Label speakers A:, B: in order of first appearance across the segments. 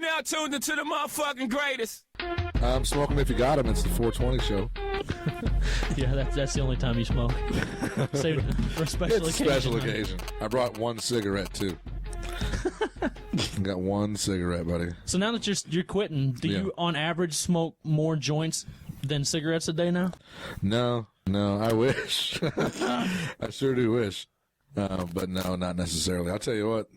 A: Now tuned into the motherfucking greatest.
B: I'm smoking if you got him. It's the 420 show.
C: Yeah, that's the only time you smoke. Save it for a special
B: It's
C: occasion.
B: a special occasion. I brought one cigarette, too. Got one cigarette, buddy.
C: So now that you're quitting, do you on average smoke more joints than cigarettes a day now?
B: No, I wish. I sure do wish. But no, not necessarily. I'll tell you what,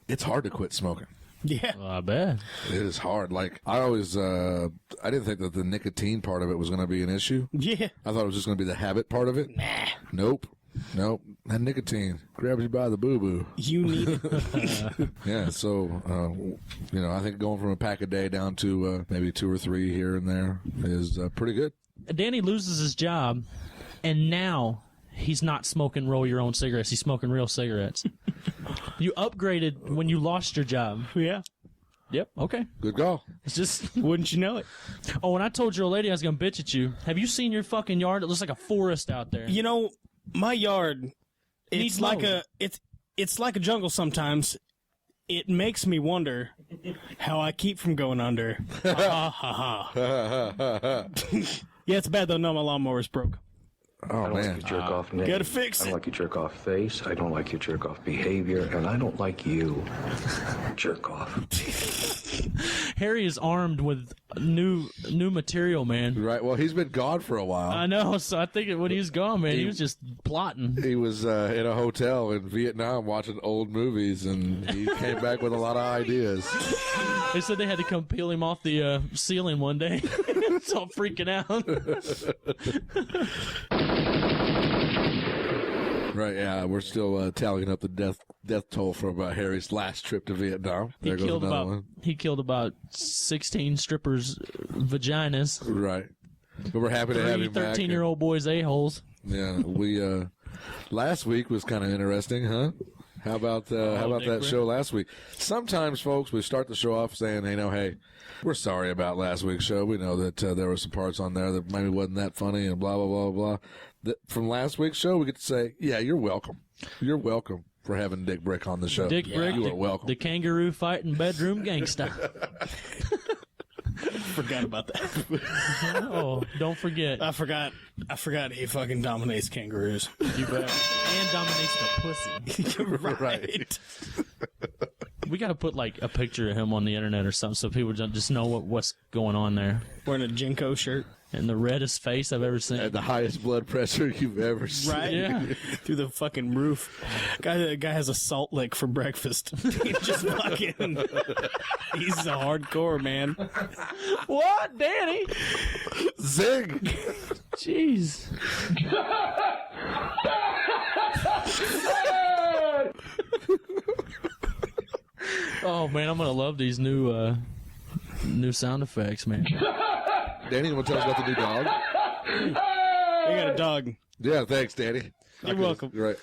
B: it's hard to quit smoking.
D: Yeah.
C: Well, I bet.
B: It is hard. Like, I always, I didn't think that the nicotine part of it was going to be an issue.
D: Yeah.
B: I thought it was just going to be the habit part of it.
D: Nah.
B: Nope. That nicotine grabs you by the boo-boo.
D: You need it.
B: Yeah, so, I think going from a pack a day down to maybe 2 or 3 here and there is pretty good.
C: Danny loses his job, and now he's not smoking roll your own cigarettes. He's smoking real cigarettes. You upgraded when you lost your job.
D: Yeah.
C: Yep. Okay.
B: Good call.
C: It's just.
D: Wouldn't you know it?
C: Oh, when I told your old lady I was gonna bitch at you, have you seen your fucking yard? It looks like a forest out there.
D: You know, my yard,
C: Needs
D: it's like
C: mowed.
D: it's like a jungle sometimes. It makes me wonder how I keep from going under. Ha ha ha. Yeah, it's bad though. No, my lawnmower's broke.
B: Oh,
E: I don't
B: man.
E: like your jerk off name.
D: Gotta fix
E: I
D: it.
E: don't like your jerk off face. I don't like your jerk off behavior, and I don't like you. Jerk off.
C: Harry is armed with new material, man.
B: Right. Well, he's been gone for a while.
C: I know. So I think when he was gone, man, he was just plotting.
B: He was in a hotel in Vietnam watching old movies, and he came back with a lot of ideas.
C: They said they had to come peel him off the ceiling one day. It's all freaking out.
B: Right, yeah, we're still tallying up the death toll from Harry's last trip to Vietnam. There goes another one.
C: He killed about 16 strippers' vaginas.
B: Right. But we're happy to have him back.
C: 13-year-old boys' a-holes.
B: Yeah, we last week was kind of interesting, huh? How about that show last week? Sometimes, folks, we start the show off saying, hey, we're sorry about last week's show. We know that there were some parts on there that maybe wasn't that funny and blah, blah, blah, blah. From last week's show, we get to say, yeah, you're welcome. You're welcome for having Dick Brick on the show.
C: Dick Brick,
B: you are welcome.
C: the kangaroo fighting bedroom gangsta.
D: Forgot about that.
C: Oh, don't forget.
D: I forgot he fucking dominates kangaroos.
C: You bet. And dominates the pussy.
D: Right.
C: We got to put like a picture of him on the internet or something so people just know what's going on there.
D: Wearing a Jinko shirt.
C: And the reddest face I've ever seen.
B: At the highest blood pressure you've ever seen.
D: Right?
C: Yeah.
D: Through the fucking roof. Guy has a salt lick for breakfast. He's just fucking. He's a hardcore, man.
C: What, Danny?
B: Zig!
C: Jeez. Oh man, I'm gonna love these new sound effects, man.
B: Danny, you want to tell us about the new dog?
D: I got a dog.
B: Yeah, thanks, Danny.
D: You're welcome.
B: Right.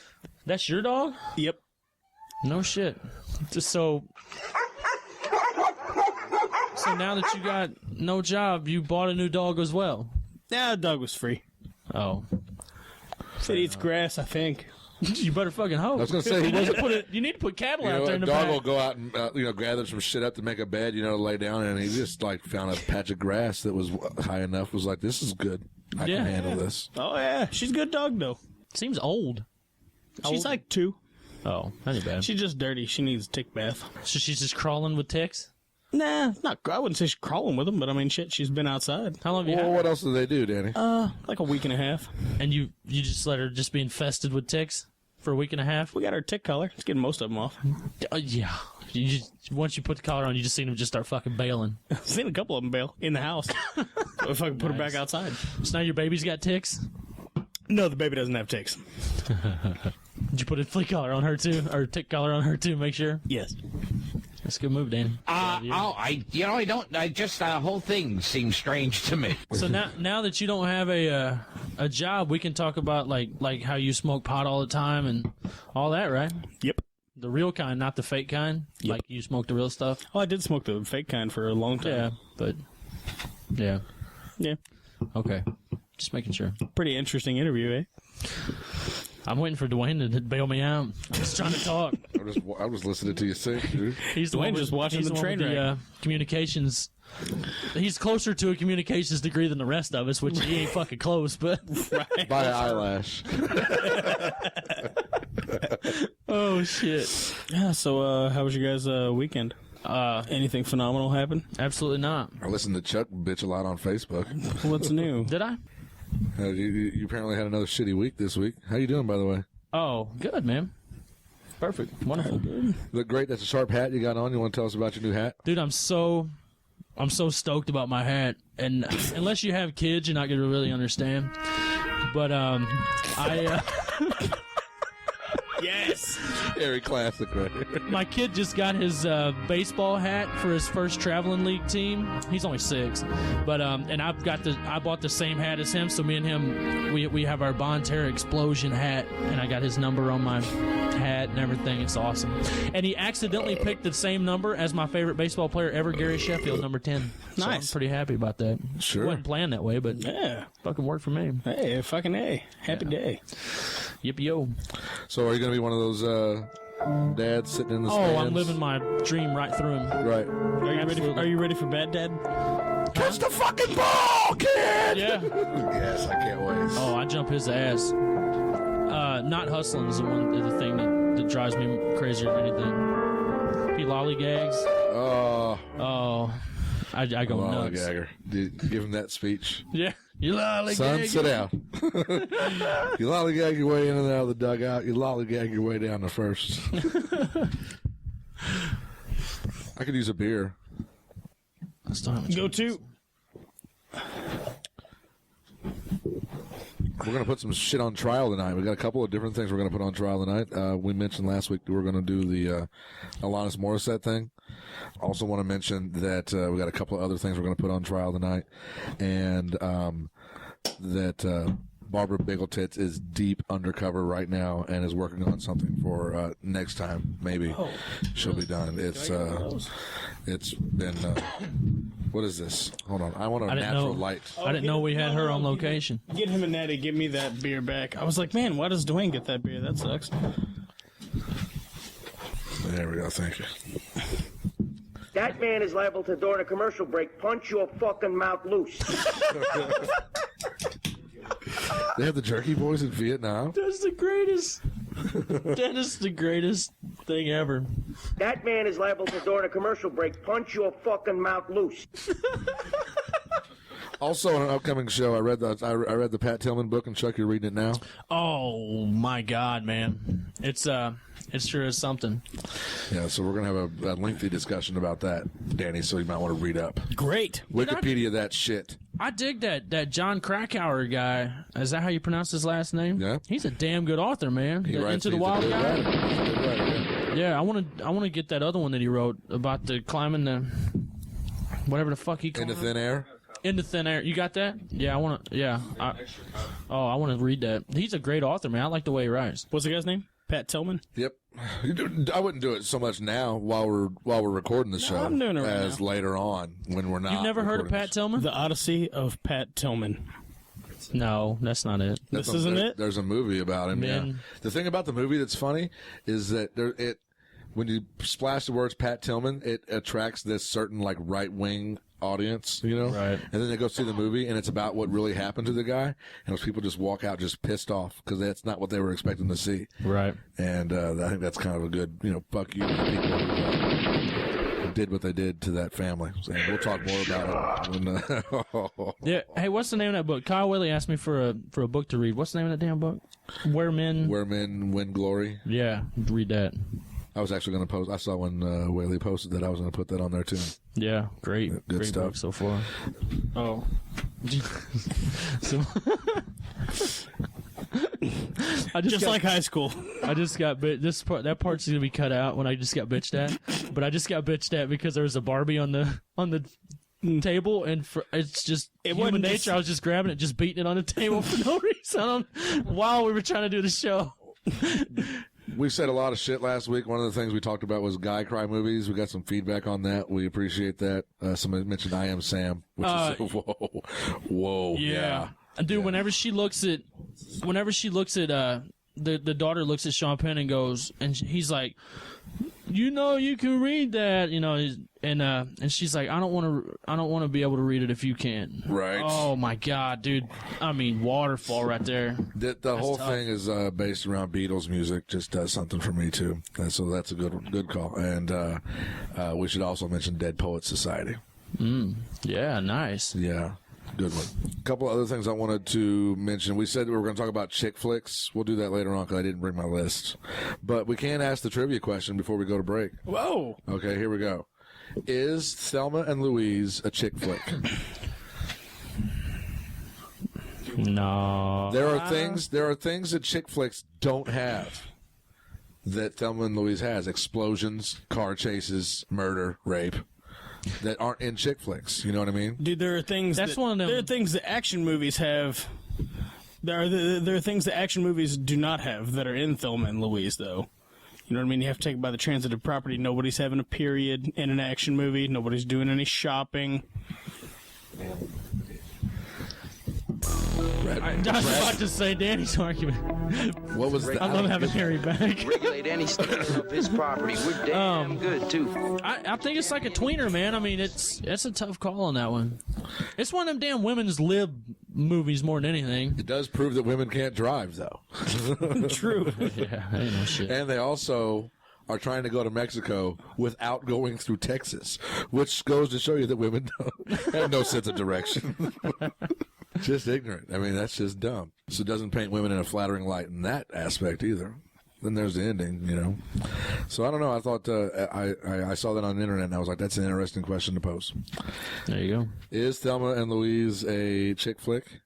C: That's your dog?
D: Yep.
C: No shit. Just so now that you got no job, you bought a new dog as well.
D: Nah, the dog was free.
C: Oh.
D: It eats grass, I think.
C: You better fucking hope.
B: I was going to say, he wasn't.
C: You need to put cattle
B: You
C: out
B: know,
C: there
B: a
C: in the
B: dog
C: back.
B: will go out and gather some shit up to make a bed, to lay down, and he just found a patch of grass that was high enough. Was like, this is good. I
C: Yeah.
B: can handle this.
D: Oh, yeah. She's a good dog, though.
C: Seems old.
D: She's like 2.
C: Oh, that ain't bad.
D: She's just dirty. She needs a tick bath.
C: So she's just crawling with ticks?
D: Nah, I wouldn't say she's crawling with them, but I mean, shit, she's been outside.
C: How long have you
B: Well,
C: had
B: what
C: her?
B: else do they do, Danny?
D: Like a week and a half.
C: And you just let her just be infested with ticks for a week and a half?
D: We got her tick collar. It's getting most of them off.
C: Yeah. Once you put the collar on, you just seen them just start fucking bailing.
D: I've seen a couple of them bail in the house. If I can put her back outside.
C: So now your baby's got ticks?
D: No, the baby doesn't have ticks.
C: Did you put a flea collar on her too? Or a tick collar on her too, make sure?
D: Yes.
C: That's a good move, Danny.
A: The whole thing seems strange to me.
C: So now that you don't have a job, we can talk about like how you smoke pot all the time and all that, right?
D: Yep.
C: The real kind, not the fake kind.
D: Yep.
C: Like you smoke the real stuff.
D: Oh, I did smoke the fake kind for a long time.
C: Yeah, but yeah.
D: Yeah.
C: Okay. Just making sure.
D: Pretty interesting interview, eh?
C: I'm waiting for Dwayne to bail me out. I'm just trying to talk.
B: I was listening to you sing, dude.
C: He's the
D: Dwayne
C: one
D: just watching
C: he's
D: the
C: one
D: train
C: with
D: wreck.
C: communications. He's closer to a communications degree than the rest of us, which he ain't fucking close. But
B: By an eyelash.
C: oh shit,
D: Yeah, so how was your guys' weekend? Anything phenomenal happen?
C: absolutely not.
B: I listened to Chuck bitch a lot on Facebook.
D: What's new?
C: Did I?
B: You apparently had another shitty week this week. How you doing, by the way?
C: Oh, good, man. Perfect, wonderful,
B: Look great. That's a sharp hat you got on. You want to tell us about your new hat?
C: dude. I'm so stoked about my hat, and unless you have kids, you're not gonna really understand. But
D: Yes.
B: Very classic, right?
C: my kid just got his baseball hat for his first traveling league team. He's only 6, but and I bought the same hat as him. So me and him, we have our Bonterra Explosion hat, and I got his number on my hat and everything. It's awesome. And he accidentally picked the same number as my favorite baseball player ever, Gary Sheffield, number 10. So
D: Nice.
C: I'm pretty happy about that.
B: Sure.
C: Wasn't planned that way, but
D: Yeah.
C: fucking worked for me.
D: Hey, fucking A. Happy day.
C: Yippee yo.
B: So are you going to be one of those dads sitting in the
C: Oh,
B: stands?
C: I'm living my dream right through him.
B: Right.
D: Are you ready for Bad Dad?
B: Catch the fucking ball, kid!
C: Yeah.
B: Yes, I can't wait.
C: Oh, I jump his ass. Not hustling is the thing that drives me crazier than anything. He lollygags. Oh, I go nuts.
B: Lollygagger. Give him that speech.
C: Yeah, you lollygag.
B: Son, sit down. You lollygag your way in and out of the dugout. You lollygag your way down to first. I could use a beer.
C: I still haven't
D: Go
C: tried
D: to.
B: We're going to put some shit on trial tonight. We got a couple of different things we're going to put on trial tonight. We mentioned last week that we're going to do the Alanis Morissette thing. Also want to mention that we got a couple of other things we're going to put on trial tonight, and that Barbara Bigeltits is deep undercover right now and is working on something for next time. Maybe she'll be done. It's been. What is this? Hold on. I want a natural light.
C: I didn't know we had her on location.
D: Get him and Natty. Give me that beer back. I was like, man, why does Dwayne get that beer? That sucks.
B: There we go. Thank you.
F: That man is liable to, during a commercial break, punch your fucking mouth loose.
B: They have the Jerky Boys in Vietnam.
C: That's the greatest. That is the greatest thing ever.
F: That man is liable to, during a commercial break, punch your fucking mouth loose.
B: Also, on an upcoming show, I read the Pat Tillman book, and Chuck, you're reading it now.
C: Oh my God, man! It sure is something.
B: Yeah, so we're gonna have a lengthy discussion about that, Danny. So you might want to read up.
D: Great.
B: Wikipedia that shit.
C: I dig that John Krakauer guy. Is that how you pronounce his last name?
B: Yeah.
C: He's a damn good author, man.
B: He writes
C: Into the
B: these
C: Wild
B: good
C: guy.
B: writers. He's a good writer, yeah.
C: Yeah, I want to get that other one that he wrote about the climbing the whatever the fuck he called
B: Into
C: it.
B: thin air.
C: Into thin air. You got that? Yeah, I want to. Yeah. I want to read that. He's a great author, man. I like the way he writes.
D: What's the guy's name? Pat Tillman?
B: Yep. I wouldn't do it so much now while we're recording the show
D: I'm doing it right
B: as
D: now.
B: later on when we're not.
C: You've never heard of
B: recording
C: Pat
B: this.
C: Tillman?
D: The Odyssey of Pat Tillman.
C: No, that's not it.
B: That's
D: This isn't it?
B: There's a movie about him.
C: Man.
B: Yeah. The thing about the movie that's funny is that when you splash the words Pat Tillman, it attracts this certain like right wing audience, you know?
C: Right.
B: And then they go see the movie, and it's about what really happened to the guy, and those people just walk out just pissed off because that's not what they were expecting to see.
C: Right.
B: And I think that's kind of a good, fuck you to the people who did what they did to that family. So we'll talk more about it. When,
C: Yeah. Hey, what's the name of that book? Kyle Willie asked me for a book to read. What's the name of that damn book? Where Men
B: Win Glory.
C: Yeah, read that.
B: I was actually going to post. I saw when Whaley posted that. I was going to put that on there too.
C: Yeah, great.
B: Good
C: great
B: stuff
C: book so far. Oh. So,
D: Just like high school.
C: I just got that part's gonna be cut out when I just got bitched at. But I just got bitched at because there was a Barbie on the table, and it's just human
D: wasn't
C: nature.
D: just-
C: I was just grabbing it, just beating it on the table for no reason while we were trying to do the show.
B: We've said a lot of shit last week. One of the things we talked about was guy cry movies. We got some feedback on that. We appreciate that. Somebody mentioned I Am Sam, which is whoa, yeah.
C: Dude, whenever she looks at the daughter looks at Sean Penn and goes, and he's like, you know, you can read that, you know, and she's like, I don't want to be able to read it if you can.
B: Right.
C: Oh my God, dude! I mean, waterfall right there.
B: The whole thing is based around Beatles music. Just does something for me too. And so that's a good call. And we should also mention Dead Poets Society.
C: Yeah, nice.
B: Yeah. Good one. A couple other things I wanted to mention. We said we were going to talk about chick flicks. We'll do that later on because I didn't bring my list. But we can ask the trivia question before we go to break.
D: Whoa.
B: Okay, here we go. Is Thelma and Louise a chick flick?
C: No.
B: There are things that chick flicks don't have that Thelma and Louise has. Explosions, car chases, murder, rape. That aren't in chick flicks. You know what I mean?
D: Dude, there are things
C: That's one of them.
D: There are things that action movies have. There are things that action movies do not have that are in Thelma and Louise, though. You know what I mean? You have to take it by the transitive property. Nobody's having a period in an action movie. Nobody's doing any shopping.
C: I was about to say Danny's argument.
B: What was that?
C: I love having Harry back.
G: Regulate any standard of his property. We're damn good, too.
C: I think it's like a tweener, man. I mean, it's a tough call on that one. It's one of them damn women's lib movies more than anything.
B: It does prove that women can't drive, though.
D: True.
C: Yeah, ain't no shit.
B: And they also are trying to go to Mexico without going through Texas, which goes to show you that women have no sense of direction. Just ignorant. I mean, that's just dumb. So it doesn't paint women in a flattering light in that aspect either. Then there's the ending, you know. So I don't know. I thought I saw that on the internet and I was like, that's an interesting question to pose.
C: There you go.
B: Is Thelma and Louise a chick flick?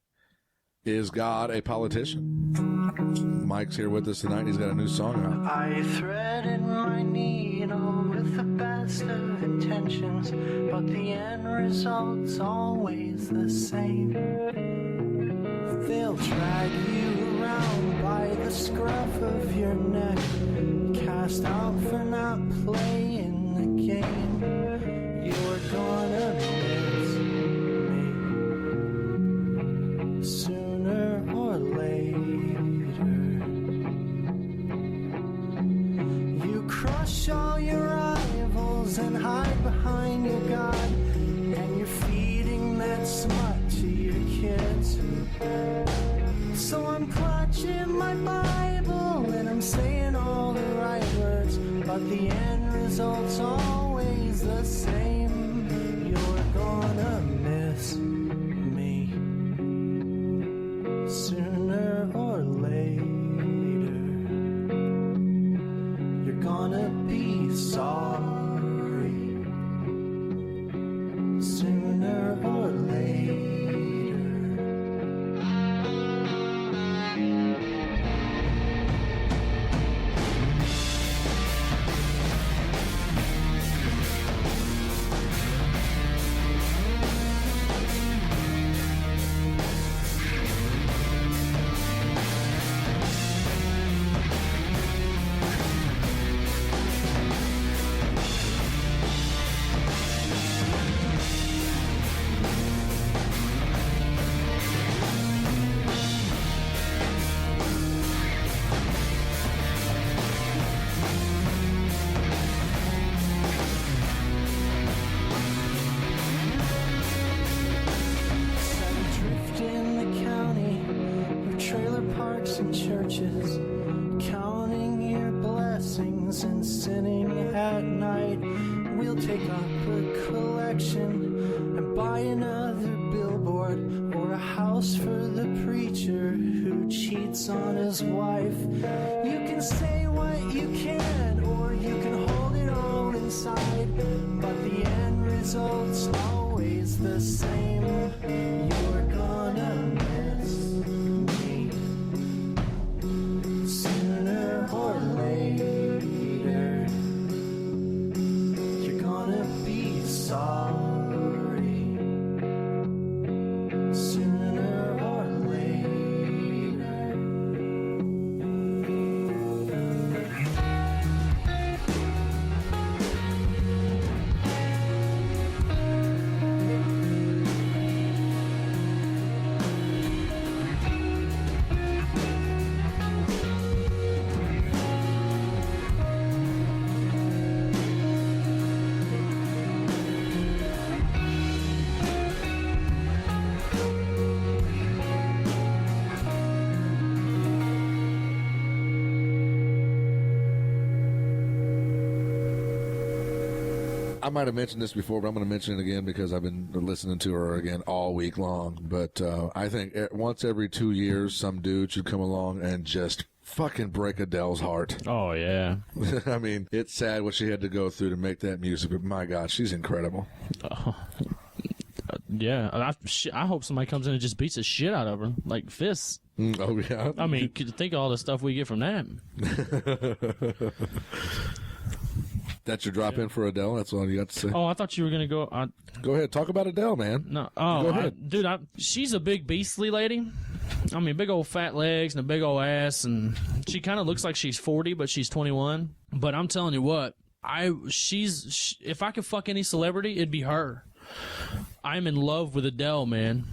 B: Is God a politician? Mike's here with us tonight. And he's got a new song out.
H: I threaded my needle with the best of intentions, but the end result's always the same. They'll drag you around by the scruff of your neck, cast out for not playing the game. You're gonna miss me sooner or later. You crush all your rivals and hide behind your God, and you're feeding that smut to your kids. So I'm clutching my Bible and I'm saying all the right words, but the end result's always the same. You're gonna miss me sooner or later. You're gonna be sorry sooner or later. And churches, counting your blessings and sinning at night. We'll take up a collection and buy another billboard or a house for the preacher who cheats on his wife. You can say what you can, or you can hold it all inside, but the end result's always the same. You're gonna miss me sooner or later. You're gonna be sorry sooner or later.
B: I might have mentioned this before, but I'm going to mention it again because I've been listening to her again all week long. But I think once every 2 years, some dude should come along and just fucking break Adele's heart.
C: Oh, yeah.
B: I mean, it's sad what she had to go through to make that music, but my God, she's incredible.
C: Yeah, I hope somebody comes in and just beats the shit out of her, like fists.
B: Oh, yeah?
C: I mean, could you think of all the stuff we get from that?
B: That's your drop in for Adele? That's all you got to say?
C: Oh, I thought you were going to go...
B: Go ahead. Talk about Adele, man.
C: No. Oh,
B: go ahead.
C: Dude, she's a big beastly lady. I mean, big old fat legs and a big old ass, and she kind of looks like she's 40, but she's 21. But I'm telling you what, if I could fuck any celebrity, it'd be her. I'm in love with Adele, man.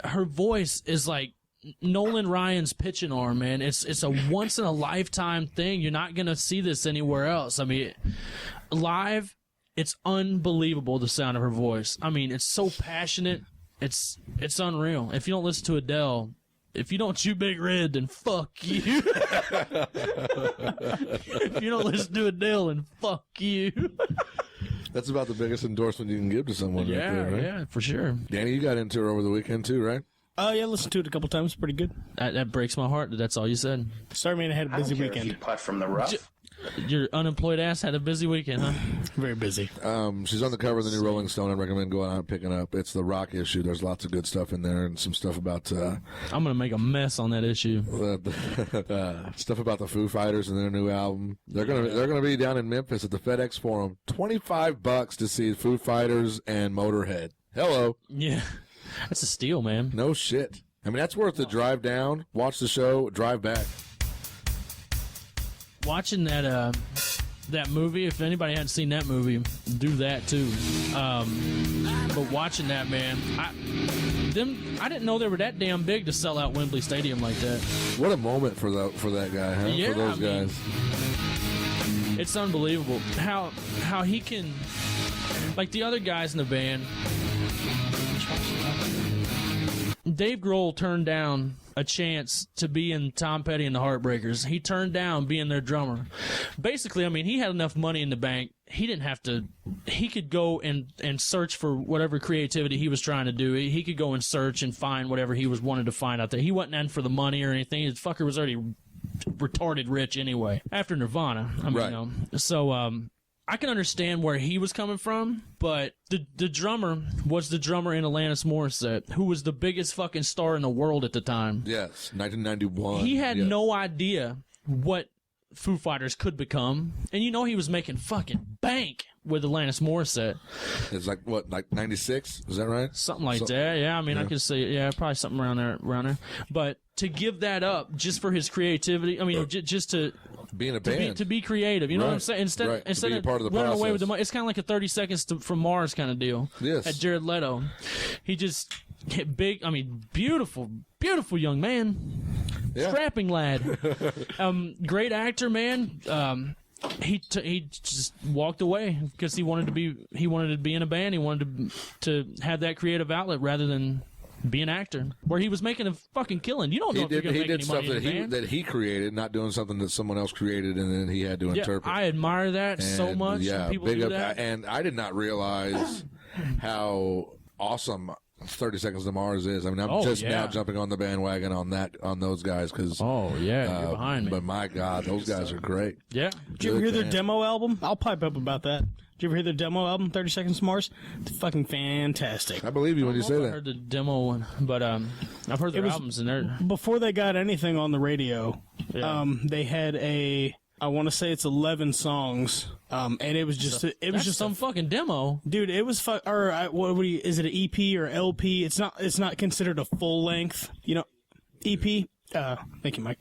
C: Her voice is like Nolan Ryan's pitching arm, man. It's a once in a lifetime thing. You're not gonna see this anywhere else. I mean, live, it's unbelievable the sound of her voice. I mean, it's so passionate. It's unreal. If you don't listen to Adele, if you don't chew Big Red, then fuck you. If you don't listen to Adele, then fuck you.
B: That's about the biggest endorsement you can give to someone right there, right?
C: Yeah, for sure.
B: Danny, you got into her over the weekend too, right?
D: Oh, yeah, listened to it a couple times. Pretty good.
C: That breaks my heart that that's all you said.
D: Sorry, man, I had a busy weekend.
G: If you putt from the rough.
C: Your unemployed ass had a busy weekend, huh?
D: Very busy.
B: She's on the cover of the new Rolling Stone. I recommend going out and picking up. It's the rock issue. There's lots of good stuff in there and some stuff about...
C: I'm going to make a mess on that issue.
B: Stuff about the Foo Fighters and their new album. They're gonna be down in Memphis at the FedEx Forum. $25 to see Foo Fighters and Motorhead. Hello.
C: Yeah. That's a steal, man.
B: No shit. I mean, that's worth the drive down, watch the show, drive back.
C: Watching that movie, if anybody hadn't seen that movie, do that too. But watching that, man, I didn't know they were that damn big to sell out Wembley Stadium like that.
B: What a moment for that guy, huh?
C: Yeah,
B: for those guys.
C: It's unbelievable how he can, like the other guys in the band. Dave Grohl turned down a chance to be in Tom Petty and the Heartbreakers. He turned down being their drummer. Basically, I mean, he had enough money in the bank. He didn't have to... He could go and search for whatever creativity he was trying to do. He could go and search and find whatever he wanted to find out there. He wasn't in for the money or anything. His fucker was already retarded rich anyway. After Nirvana. I mean,
B: right.
C: You know. So, I can understand where he was coming from, but the drummer was the drummer in Alanis Morissette, who was the biggest fucking star in the world at the time.
B: Yes, 1991.
C: He had no idea what Foo Fighters could become, and you know he was making fucking bank with Alanis Morissette.
B: It's like, what, like 96? Is that right?
C: Something like that, yeah. I mean, I could say, yeah, probably something around there. But to give that up just for his creativity, I mean, just to...
B: Be in a band.
C: To be creative, you know what I'm saying? Instead of
B: part of the
C: running
B: process.
C: away with the money, it's kind of like a 30 Seconds from Mars kind of deal.
B: Yes.
C: At Jared Leto. He just hit big, I mean, beautiful young man.
B: Yeah.
C: Strapping lad. Great actor, man. He just walked away because he wanted to be in a band. He wanted to have that creative outlet rather than be an actor, where he was making a fucking killing. You don't know if you're going to make any money in a band.
B: That he created, not doing something that someone else created, and then he had to interpret.
C: I admire that so much.
B: Yeah,
C: people
B: big
C: do
B: up.
C: that.
B: And I did not realize how awesome 30 Seconds to Mars is. I mean, I'm just now jumping on the bandwagon on those guys because.
C: Oh yeah, you're behind me.
B: But my God, those guys are great.
C: Yeah.
D: Did you ever hear their demo album? I'll pipe up about that. Did you ever hear their demo album, 30 Seconds to Mars? It's fucking fantastic.
B: I believe you when you say
C: I
B: that.
C: heard the demo one, but I've heard their albums and they're...
D: Before they got anything on the radio, they had I want to say it's 11 songs, and it was just
C: some fucking demo,
D: dude. It was is it an EP or LP? It's not considered a full length, EP. Thank you, Mike.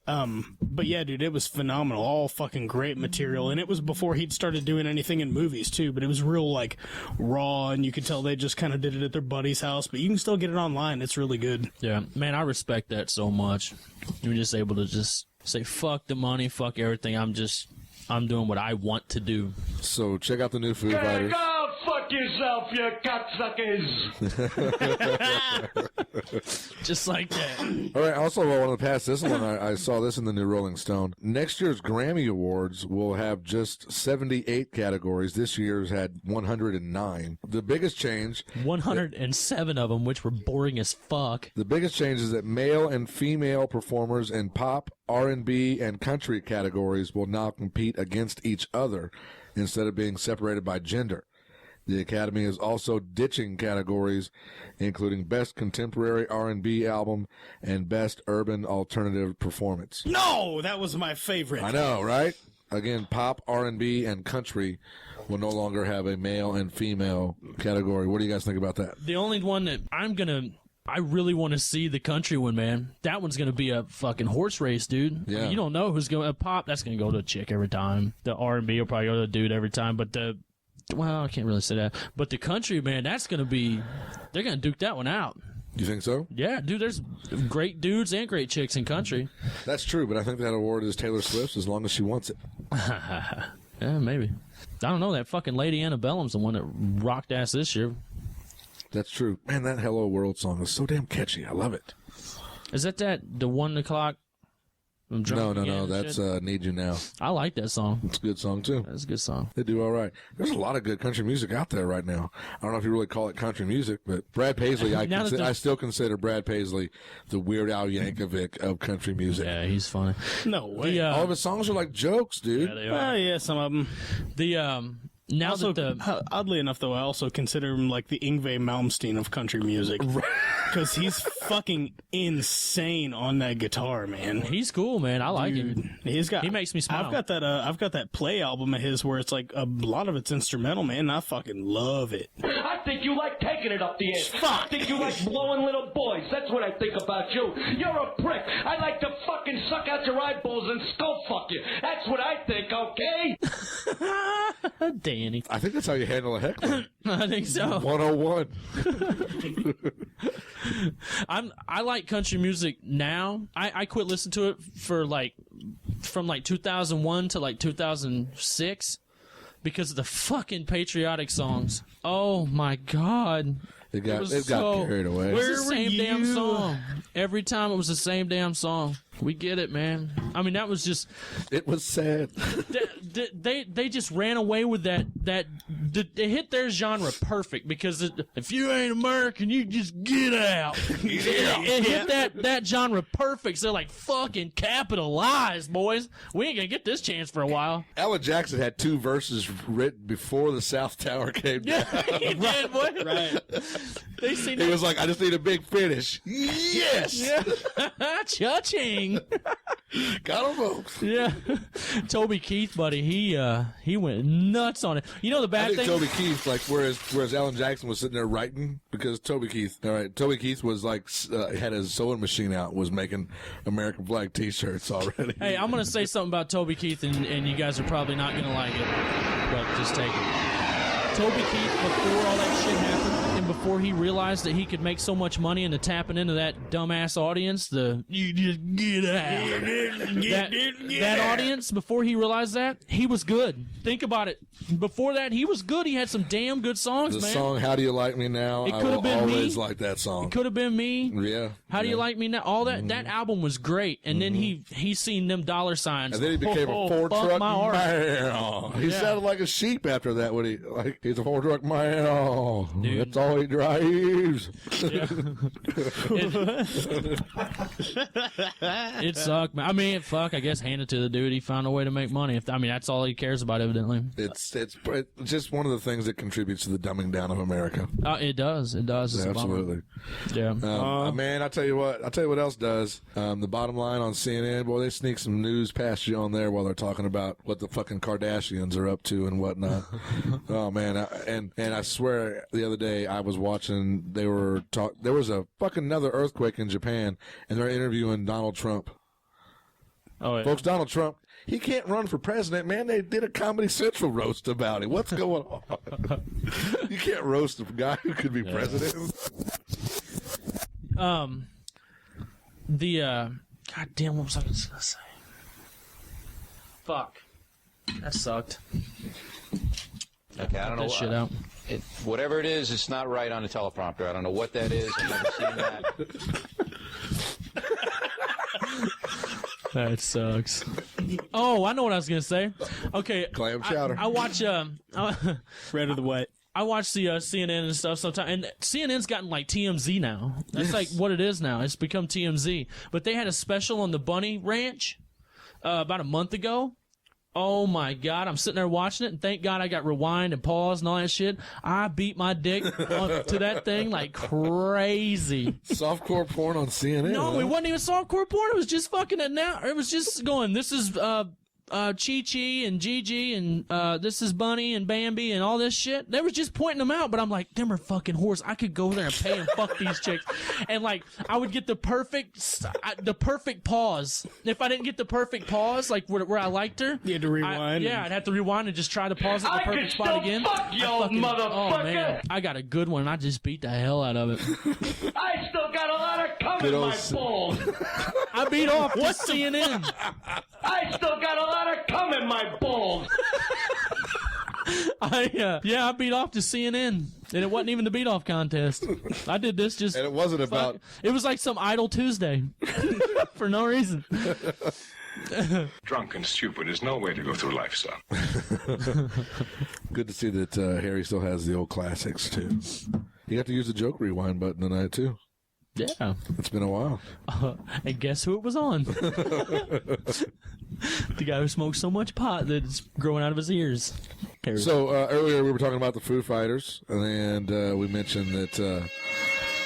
D: But yeah, dude, it was phenomenal. All fucking great material, and it was before he'd started doing anything in movies too. But it was real like raw, and you could tell they just kind of did it at their buddy's house. But you can still get it online. It's really good.
C: Yeah, man, I respect that so much. You're just able to just say fuck the money, fuck everything. I'm doing what I want to do.
B: So check out the new Foo Fighters.
A: God, fuck
I: fuck yourself, you cocksuckers.
C: Just like that.
B: All right. Also, I wanted to pass this one. I saw this in the new Rolling Stone. Next year's Grammy Awards will have just 78 categories. This year's had 109. The biggest change,
C: 107 of them, which were boring as fuck.
B: The biggest change is that male and female performers in pop, R&B, and country categories will now compete against each other instead of being separated by gender. The Academy is also ditching categories, including Best Contemporary R&B Album and Best Urban Alternative Performance.
D: No, that was my favorite.
B: I know, right? Again, pop, R&B, and country will no longer have a male and female category. What do you guys think about that?
C: The only one that I really want to see the country one, man. That one's going to be a fucking horse race, dude.
B: Yeah.
C: I mean, you don't know who's going to pop. That's going to go to a chick every time. The R&B will probably go to a dude every time. But well, I can't really say that. But the country, man, they're going to duke that one out.
B: You think so?
C: Yeah, dude, there's great dudes and great chicks in country.
B: That's true, but I think that award is Taylor Swift's as long as she wants it.
C: Yeah, maybe. I don't know. That fucking Lady Antebellum's the one that rocked ass this year.
B: That's true. Man, that Hello World song is so damn catchy. I love it.
C: Is that the 1 o'clock?
B: No. That's Need You Now.
C: I like that song.
B: It's a good song, too.
C: That's a good song.
B: They do all right. There's a lot of good country music out there right now. I don't know if you really call it country music, but Brad Paisley, I still consider Brad Paisley the Weird Al Yankovic of country music.
C: Yeah, he's funny.
D: No way.
B: All of his songs are like jokes, dude.
C: Yeah, they are.
D: Yeah, some of them.
C: Now
D: also,
C: that
D: oddly enough, though, I also consider him like the Yngwie Malmsteen of country music. Because he's fucking insane on that guitar, man.
C: He's cool, man. I like him. He makes me smile.
D: I've got that Play album of his where it's like a lot of it's instrumental, man. And I fucking love it.
I: I think you like taking it up the ass. I think you like blowing little boys. That's what I think about you. You're a prick. I like to fucking suck out your eyeballs and skull fuck you. That's what I think, okay?
C: Danny.
B: I think that's how you handle a heckler.
C: I think so.
B: 101.
C: I like country music now. I quit listening to it for from 2001 to 2006 because of the fucking patriotic songs. Oh my God.
B: It got carried away.
C: It was the same damn song. Every time it was the same damn song. We get it, man. I mean, that was just...
B: It was sad.
C: They just ran away with that. They hit their genre perfect because if you ain't American, you just get out. It hit that genre perfect. So they're like, fucking capitalize, boys. We ain't going to get this chance for a while.
B: Alan Jackson had 2 verses written before the South Tower came down.
C: He did, boy.
D: Right.
B: He was like, I just need a big finish. Yes!
C: Yeah. Cha-ching.
B: Got him, folks.
C: Yeah. Toby Keith, buddy, he went nuts on it. You know the bad thing?
B: Toby Keith, like, whereas Alan Jackson was sitting there writing, because Toby Keith was like, had his sewing machine out, was making American flag t-shirts already.
C: Hey, I'm going to say something about Toby Keith, and you guys are probably not going to like it, but just take it. Toby Keith, before all that shit happened, and before he realized that he could make so much money into tapping into that dumbass audience, you just get out. That audience, before he realized that, he was good. Think about it. Before that, he was good. He had some damn good songs,
B: the
C: man.
B: The song, How Do You Like Me Now?
C: It could have been me.
B: I always like that song.
C: It could have been me.
B: Yeah.
C: How Do You Like Me Now? All that that album was great. And then he seen them dollar signs.
B: And then he became a four-truck man. He sounded like a sheep after that. He's a four-truck man. Dude. That's all he drives.
C: Yeah. It sucked, man. I mean, fuck, I guess hand it to the dude. He found a way to make money. That's all he cares about, evidently.
B: It's just one of the things that contributes to the dumbing down of America.
C: It does. It does. It's
B: absolutely.
C: Yeah.
B: Man, I'll tell you what else does. The bottom line on CNN, boy, they sneak some news past you on there while they're talking about what the fucking Kardashians are up to and whatnot. Oh man, and I swear the other day I was watching. There was a fucking another earthquake in Japan, and they're interviewing Donald Trump.
C: Oh, yeah.
B: Folks, Donald Trump, he can't run for president, man. They did a Comedy Central roast about him. What's going on? You can't roast a guy who could be president.
C: God damn, what was I going to say? Fuck. That sucked.
G: Okay, I don't know.
C: That shit out.
G: Whatever it is, it's not right on the teleprompter. I don't know what that is. I've never seen that.
C: That sucks. Oh, I know what I was gonna say. Okay,
B: Clam chowder.
C: I watch
D: Red or the white?
C: I watch the CNN and stuff sometimes, and CNN's gotten like TMZ now. That's like what it is now. It's become TMZ. But they had a special on the Bunny Ranch about a month ago. Oh my God, I'm sitting there watching it, and thank God I got rewind and pause and all that shit. I beat my dick to that thing like crazy.
B: Softcore porn on CNN.
C: No, it wasn't even softcore porn. It was just fucking it was just going, this is Chi-Chi and Gigi and this is Bunny and Bambi and all this shit. They were just pointing them out, but I'm like, them are fucking whores. I could go there and pay and fuck these chicks. And like, I would get the perfect pause. If I didn't get the perfect pause, like where I liked her,
D: You had to rewind.
C: I'd have to rewind and just try to pause at the perfect spot again.
I: Fuck you, motherfucker!
C: Oh man, I got a good one. And I just beat the hell out of it.
I: I still got a lot of cum in my balls.
C: I beat off to CNN.
I: I still got a lot of cum in my balls.
C: I beat off to CNN, and it wasn't even the beat off contest. I did this just,
B: And it wasn't about.
C: it was like some Idle Tuesday for no reason.
E: Drunk and stupid is no way to go through life, son.
B: Good to see that Harry still has the old classics too. You got to use the joke rewind button tonight too.
C: Yeah,
B: It's been a while.
C: and guess who it was on? The guy who smoked so much pot that it's growing out of his ears. Harry.
B: So earlier we were talking about the Foo Fighters, and we mentioned that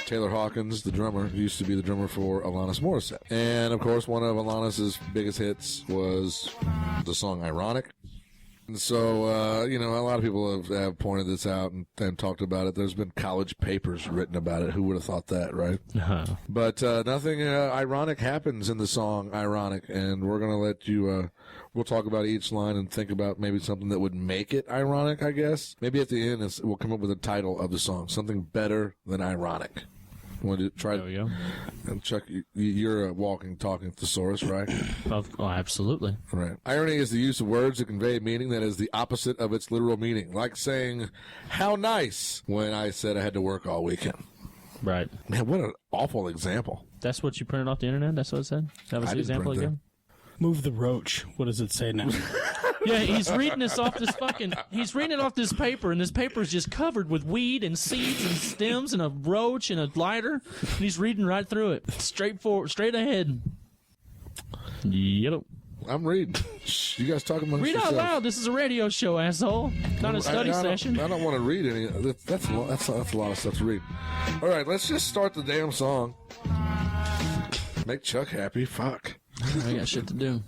B: Taylor Hawkins, the drummer, used to be the drummer for Alanis Morissette. And, of course, one of Alanis's biggest hits was the song Ironic. And so, a lot of people have pointed this out and talked about it. There's been college papers written about it. Who would have thought that, right?
C: Uh-huh.
B: But nothing ironic happens in the song Ironic, and we're going to let you we'll talk about each line and think about maybe something that would make it ironic, I guess. Maybe at the end we'll come up with a title of the song, something better than ironic. Want to try?
C: There we go.
B: And Chuck, you're a walking, talking thesaurus, right?
C: Oh, absolutely.
B: Right. Irony is the use of words that convey meaning that is the opposite of its literal meaning, like saying, how nice, when I said I had to work all weekend.
C: Right.
B: Man, what an awful example.
C: That's what you printed off the internet? That's what it said? That was the example again?
D: Move the roach. What does it say now?
C: Yeah, he's reading this off this he's reading it off this paper, and this paper is just covered with weed and seeds and stems and a roach and a lighter, and he's reading right through it. Straight ahead. Yellow.
B: I'm reading. You guys talking about
C: Read out loud. This is a radio show, asshole. Not a study session.
B: I don't want to read any. That's a lot of stuff to read. All right, let's just start the damn song. Make Chuck happy. Fuck.
C: I got shit to do.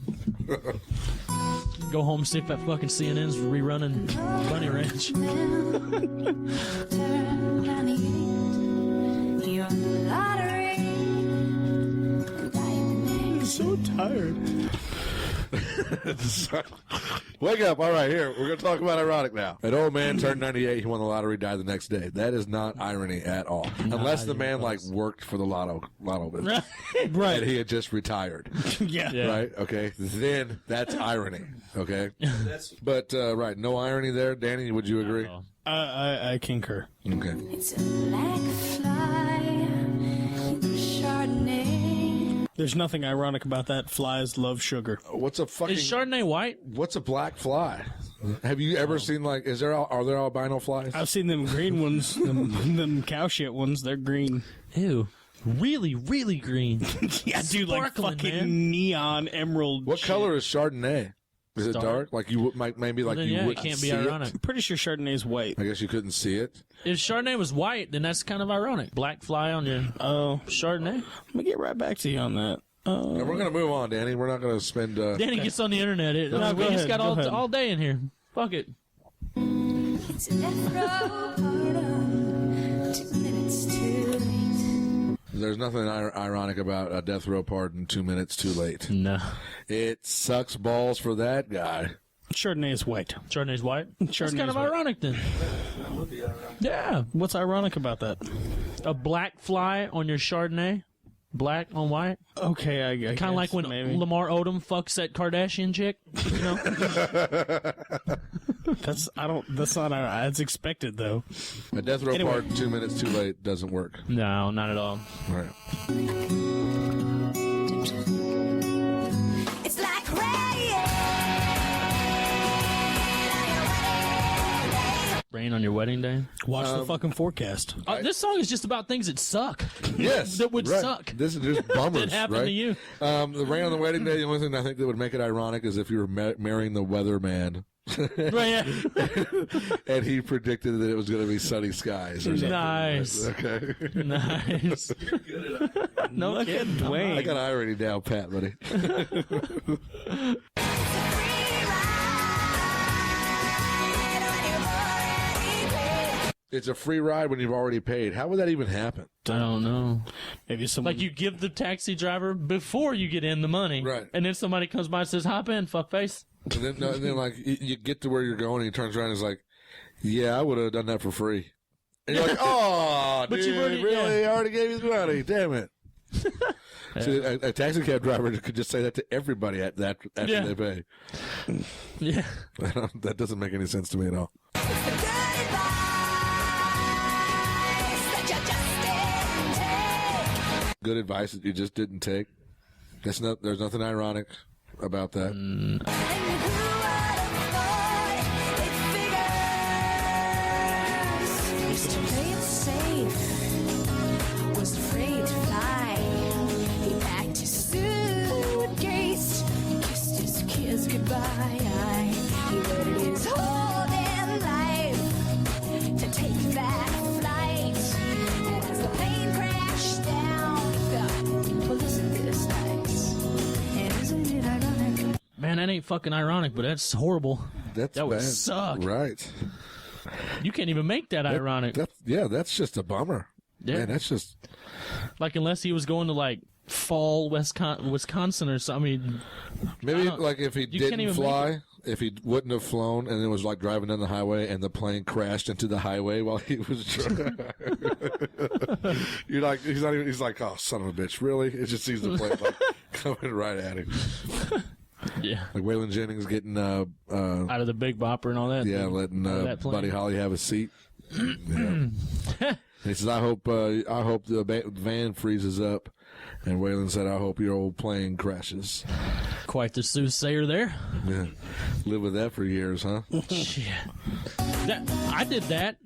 C: Go home and see if that fucking CNN's rerunning Bunny Ranch.
D: I'm so tired.
B: Wake up. All right, here. We're going to talk about ironic now. An old man turned 98. He won the lottery, died the next day. That is not irony at all. Unless the man, worked for the lotto business.
D: Right.
B: And he had just retired.
D: Yeah.
B: Right? Okay. Then that's irony. Okay? But, right. No irony there. Danny, would you agree?
D: I concur.
B: Okay.
H: It's a black fly in Chardonnay.
D: There's nothing ironic about that. Flies love sugar.
B: What's a fucking...
C: Is Chardonnay white?
B: What's a black fly? Have you ever seen, are there albino flies?
D: I've seen them green ones, them cow shit ones. They're green.
C: Ew. Really, really green.
D: Yeah, dude, like
C: Sparkling,
D: fucking
C: man.
D: neon emerald.
B: What
D: shit.
B: color is Chardonnay? Is it dark? Like you might maybe like
C: Then,
B: you
C: yeah,
B: wouldn't
C: it can't be
B: see
C: ironic.
D: I'm pretty sure Chardonnay's white.
B: I guess you couldn't see it.
C: If Chardonnay was white, then that's kind of ironic. Black fly on your Chardonnay.
D: Let me get right back to you on that.
B: Now, we're going to move on, Danny. We're not going to spend...
C: Danny gets on the internet.
D: No, go
C: we just
D: ahead,
C: got
D: go ahead.
C: all day in here. Fuck it.
H: It's a death row pardon, 2 minutes too late.
B: There's nothing ironic about a death row pardon 2 minutes too late.
C: No.
B: It sucks balls for that guy.
D: Chardonnay is white.
C: Chardonnay's white? That's
D: Chardonnay's
C: kind of
D: white.
C: ironic then. Yeah.
D: What's ironic about that?
C: A black fly on your Chardonnay. Black on white.
D: Okay, I guess.
C: Kind of like when
D: maybe.
C: Lamar Odom fucks that Kardashian chick. You know?
D: That's expected though.
B: A death row
D: Anyway.
B: part 2 minutes too late doesn't work.
C: No, not at all.
B: Right.
J: It's like rain.
C: Rain on your wedding day.
D: Watch the fucking forecast.
C: This song is just about things that suck.
B: Yes,
C: That would
B: right.
C: suck.
B: This is just bummers,
C: That happened
B: right?
C: to you.
B: The rain on the wedding day. The only thing I think that would make it ironic is if you were marrying the weatherman,
C: Right, yeah.
B: and he predicted that it was going to be sunny skies. Or something.
C: Nice.
B: Okay.
C: Nice. No
D: Look at
C: kidding.
D: Dwayne.
B: I got irony down pat, buddy. It's a free ride when you've already paid. How would that even happen?
C: I don't know.
D: Maybe someone.
C: Like you give the taxi driver before you get in the money,
B: Right.
C: And then somebody comes by and says, "Hop in, fuckface."
B: And then like you get to where you're going, and he turns around and is like, "Yeah, I would have done that for free." And you're like, "Oh,
C: But
B: dude,
C: you've already-
B: really?
C: yeah.
B: I already gave you the money. Damn it!" See, a taxi cab driver could just say that to everybody after
C: Yeah.
B: they pay.
C: Yeah.
B: That doesn't make any sense to me at all. Good advice that you just didn't take. There's nothing ironic about that.
J: Used to play it safe, was afraid to fly. He packed his suitcase, kissed his kids goodbye. He waited his whole damn life to take that flight. And as the plane crashed down, he thought, well, isn't this nice? And isn't it ironic?
C: Man, that ain't fucking ironic, but that's horrible.
B: That
C: would
B: bad.
C: suck.
B: Right.
C: You can't even make that ironic.
B: That's just a bummer.
C: Yeah.
B: Man, that's just...
C: Like, unless he was going to, like, Fall, Wisconsin or something. I mean,
B: Maybe,
C: I don't-
B: like, if he
C: you can't
B: didn't
C: even
B: fly, if he wouldn't have flown, and then was, like, driving down the highway, and the plane crashed into the highway while he was driving. You're like, he's like, oh, son of a bitch, really? It just sees the plane, like, coming right at him.
C: yeah.
B: Like Waylon Jennings getting,
C: Out of the Big Bopper and all that.
B: letting
C: that plane.
B: Buddy Holly have a seat. Yeah. He says, I hope the van freezes up. And Waylon said, I hope your old plane crashes.
C: Quite the soothsayer there.
B: Yeah. Live with that for years, huh?
C: Shit. I did that.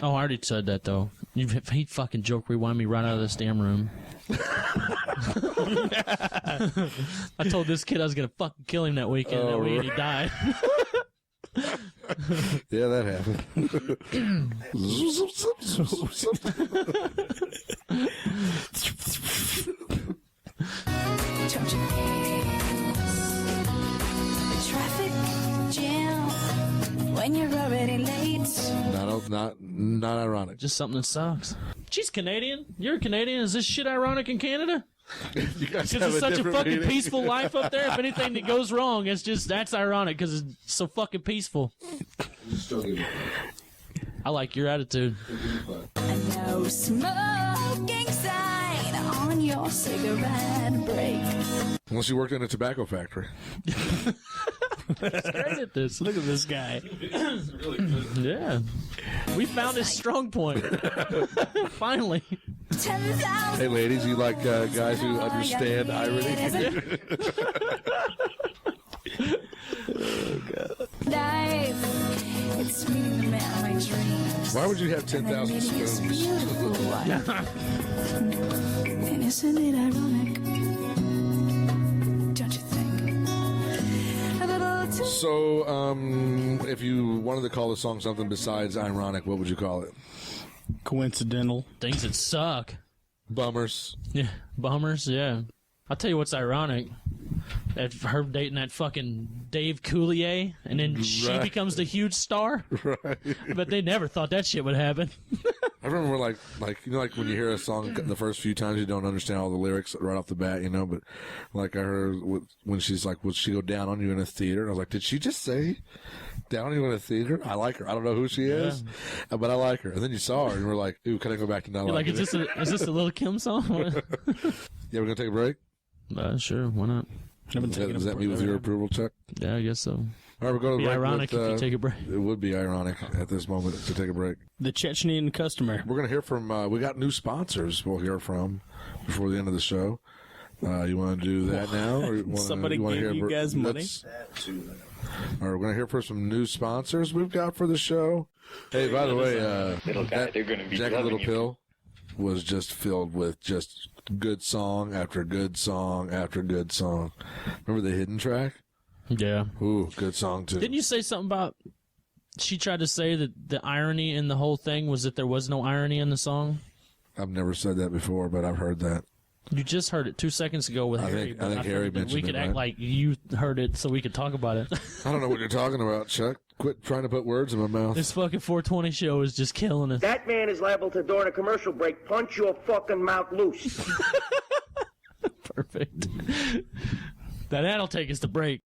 C: Oh, I already said that, though. He fucking joke rewind me right out of this damn room. I told this kid I was going to fucking kill him that weekend. That weekend he died.
B: Yeah, that happened.
J: Don't you the traffic jam when you're already late?
B: Not ironic.
C: Just something that sucks. She's Canadian. You're Canadian. Is this shit ironic in Canada?
B: You guys
C: Because
B: have
C: it's such a
B: different
C: fucking
B: meaning.
C: peaceful life up there. If anything that goes wrong, that's ironic because it's so fucking peaceful. I like your attitude.
J: A no smoking sign on your cigarette break.
B: Unless you worked in a tobacco factory.
C: Great at this.
D: Look at this guy.
C: Yeah. We found his strong point. Finally.
J: 10,000
B: Hey, ladies, you like guys who understand irony?
J: life. It's me, the man of my dreams.
B: Why would you have
J: And then
B: 10,000
J: maybe it's
B: spoons?
J: beautiful life. And isn't it ironic? Don't you think? A little too
B: So, if you wanted to call the song something besides ironic, what would you call it?
D: Coincidental.
C: Things that suck.
B: Bummers.
C: Yeah. Bummers, yeah. I'll tell you what's ironic. That her dating that fucking Dave Coulier, and then she
B: Right.
C: becomes the huge star.
B: Right.
C: But they never thought that shit would happen.
B: I remember like you know, like when you hear a song the first few times you don't understand all the lyrics right off the bat, you know. But like I heard when she's like, "Will she go down on you in a theater?" And I was like, "Did she just say down on you in a theater?" I like her. I don't know who she is, but I like her. And then you saw her, and we're like, "Ooh, can I go back to not
C: You're like,
B: liking
C: is this a Lil' Kim song?
B: Yeah, we're gonna take a break.
C: Sure, why not?
B: Does that meet with your approval, Chuck?
C: Yeah, I guess so.
B: All right, we're going to
C: Be
B: break
C: ironic
B: with,
C: if you take a break.
B: It would be ironic at this moment to take a break.
D: The Chechenian customer.
B: We're going to hear from, we got new sponsors we'll hear from before the end of the show. You want to do that now? Or
D: Somebody gave you guys money?
B: All right, we're going to hear from some new sponsors we've got for the show. Hey, by the way, that Jagged Little Pill was just filled with just good song after good song after good song. Remember the hidden track?
C: Yeah.
B: Ooh, good song, too.
C: Didn't you say something about she tried to say that the irony in the whole thing was that there was no irony in the song?
B: I've never said that before, but I've heard that.
C: You just heard it 2 seconds ago with Harry.
B: I think Harry mentioned
C: we could
B: it,
C: act
B: right?
C: like you heard it so we could talk about it.
B: I don't know what you're talking about, Chuck. Quit trying to put words in my mouth.
C: This fucking 420 show is just killing us.
F: That man is liable to, during a commercial break, punch your fucking mouth loose.
C: Perfect. That'll take us to break.